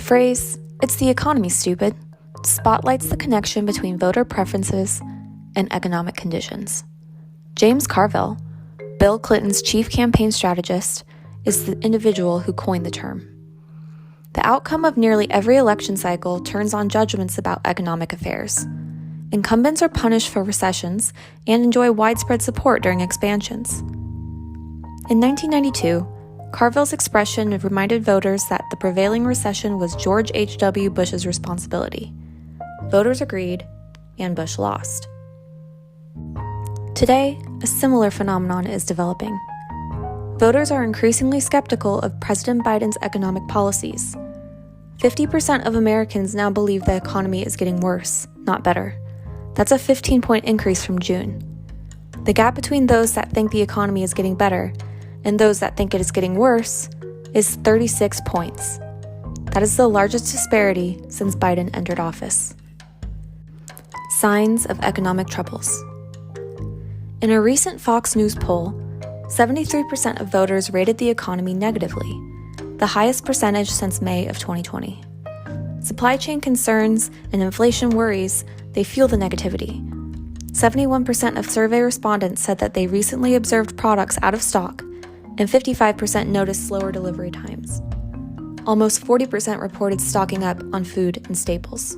The phrase, "It's the economy, stupid," spotlights the connection between voter preferences and economic conditions. James Carville, Bill Clinton's chief campaign strategist, is the individual who coined the term. The outcome of nearly every election cycle turns on judgments about economic affairs. Incumbents are punished for recessions and enjoy widespread support during expansions. In 1992, Carville's expression reminded voters that the prevailing recession was George H.W. Bush's responsibility. Voters agreed, and Bush lost. Today, a similar phenomenon is developing. Voters are increasingly skeptical of President Biden's economic policies. 50% of Americans now believe the economy is getting worse, not better. That's a 15-point increase from June. The gap between those that think the economy is getting better and those that think it is getting worse is 36 points. That is the largest disparity since Biden entered office. Signs of economic troubles. In a recent Fox News poll, 73% of voters rated the economy negatively, the highest percentage since May of 2020. Supply chain concerns and inflation worries, they fuel the negativity. 71% of survey respondents said that they recently observed products out of stock, and 55% noticed slower delivery times. Almost 40% reported stocking up on food and staples.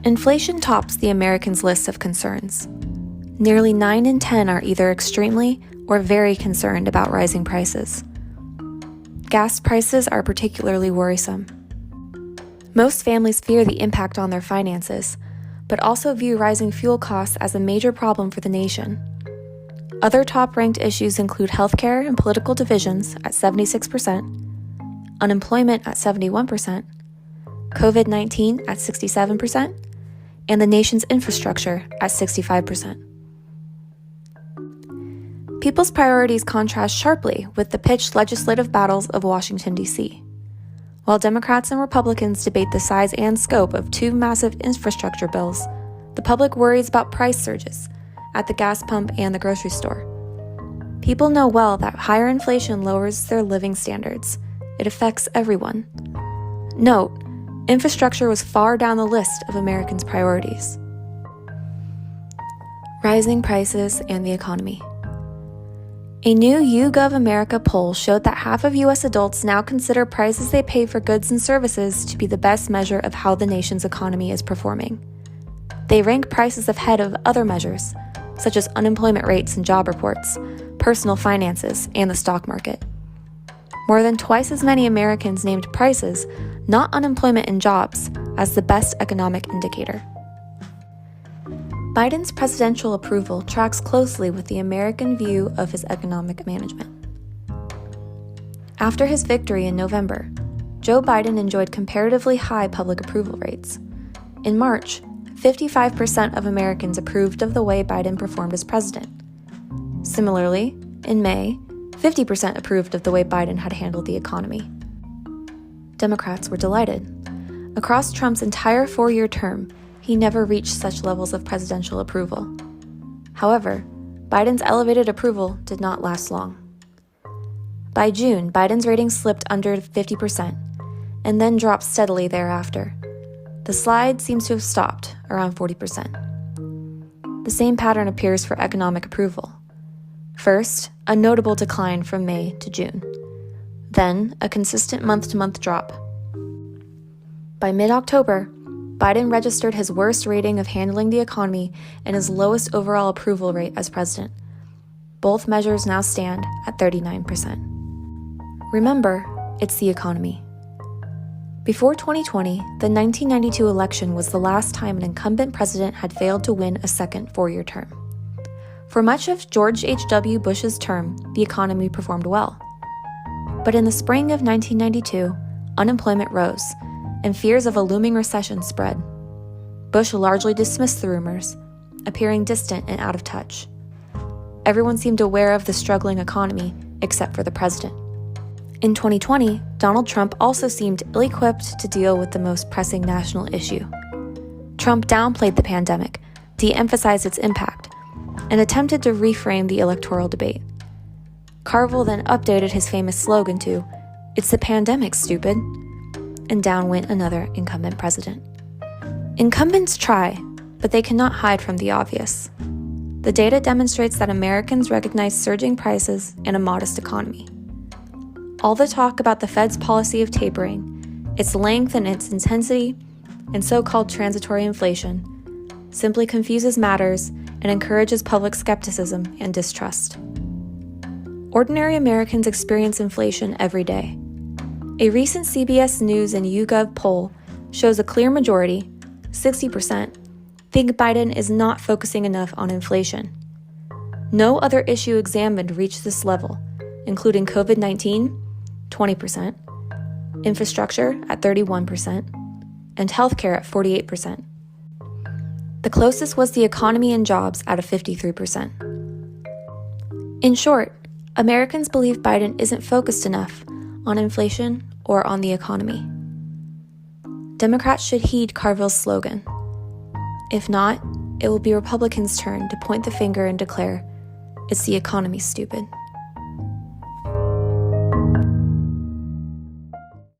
Inflation tops the Americans' list of concerns. Nearly 9 in 10 are either extremely or very concerned about rising prices. Gas prices are particularly worrisome. Most families fear the impact on their finances, but also view rising fuel costs as a major problem for the nation. Other top-ranked issues include healthcare and political divisions at 76%, unemployment at 71%, COVID-19 at 67%, and the nation's infrastructure at 65%. People's priorities contrast sharply with the pitched legislative battles of Washington, D.C. While Democrats and Republicans debate the size and scope of two massive infrastructure bills, the public worries about price surges at the gas pump and the grocery store. People know well that higher inflation lowers their living standards. It affects everyone. Note, infrastructure was far down the list of Americans' priorities. Rising prices and the economy. A new YouGov America poll showed that half of U.S. adults now consider prices they pay for goods and services to be the best measure of how the nation's economy is performing. They rank prices ahead of other measures, such as unemployment rates and job reports, personal finances, and the stock market. More than twice as many Americans named prices, not unemployment and jobs, as the best economic indicator. Biden's presidential approval tracks closely with the American view of his economic management. After his victory in November, Joe Biden enjoyed comparatively high public approval rates. In March, 55% of Americans approved of the way Biden performed as president. Similarly, in May, 50% approved of the way Biden had handled the economy. Democrats were delighted. Across Trump's entire 4-year term, he never reached such levels of presidential approval. However, Biden's elevated approval did not last long. By June, Biden's rating slipped under 50% and then dropped steadily thereafter. The slide seems to have stopped around 40%. The same pattern appears for economic approval. First, a notable decline from May to June. Then, a consistent month-to-month drop. By mid-October, Biden registered his worst rating of handling the economy and his lowest overall approval rate as president. Both measures now stand at 39%. Remember, it's the economy. Before 2020, the 1992 election was the last time an incumbent president had failed to win a second 4-year term. For much of George H.W. Bush's term, the economy performed well. But in the spring of 1992, unemployment rose, and fears of a looming recession spread. Bush largely dismissed the rumors, appearing distant and out of touch. Everyone seemed aware of the struggling economy, except for the president. In 2020, Donald Trump also seemed ill-equipped to deal with the most pressing national issue. Trump downplayed the pandemic, de-emphasized its impact, and attempted to reframe the electoral debate. Carville then updated his famous slogan to, "It's the pandemic, stupid," and down went another incumbent president. Incumbents try, but they cannot hide from the obvious. The data demonstrates that Americans recognize surging prices and a modest economy. All the talk about the Fed's policy of tapering, its length and its intensity, and so-called transitory inflation, simply confuses matters and encourages public skepticism and distrust. Ordinary Americans experience inflation every day. A recent CBS News and YouGov poll shows a clear majority, 60%, think Biden is not focusing enough on inflation. No other issue examined reached this level, including COVID-19, 20%, infrastructure at 31%, and healthcare at 48%. The closest was the economy and jobs at a 53%. In short, Americans believe Biden isn't focused enough on inflation or on the economy. Democrats should heed Carville's slogan. If not, it will be Republicans' turn to point the finger and declare, "It's the economy, stupid."